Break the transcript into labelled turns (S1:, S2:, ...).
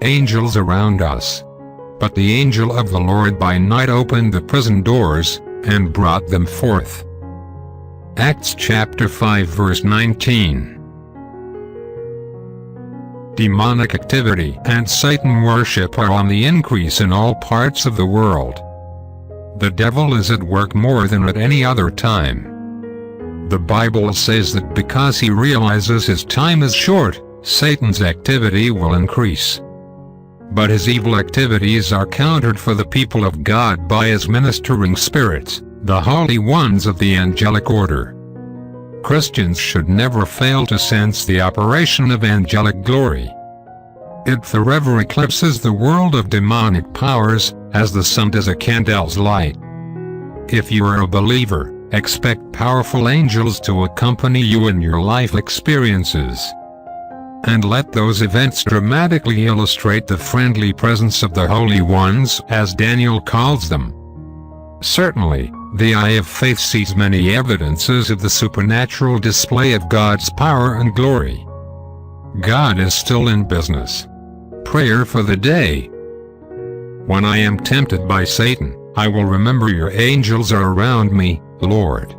S1: angels around us. But the angel of the Lord by night opened the prison doors, and brought them forth. Acts chapter 5 verse 19. Demonic activity and Satan worship are on the increase in all parts of the world. The devil is at work more than at any other time. The Bible says that because he realizes his time is short, Satan's activity will increase. But his evil activities are countered for the people of God by his ministering spirits, the holy ones of the angelic order. Christians should never fail to sense the operation of angelic glory. It forever eclipses the world of demonic powers, as the sun does a candle's light. If you are a believer, expect powerful angels to accompany you in your life experiences. And let those events dramatically illustrate the friendly presence of the holy ones, as Daniel calls them. Certainly, the eye of faith sees many evidences of the supernatural display of God's power and glory. God is still in business. Prayer for the day. When I am tempted by Satan, I will remember your angels are around me, Lord.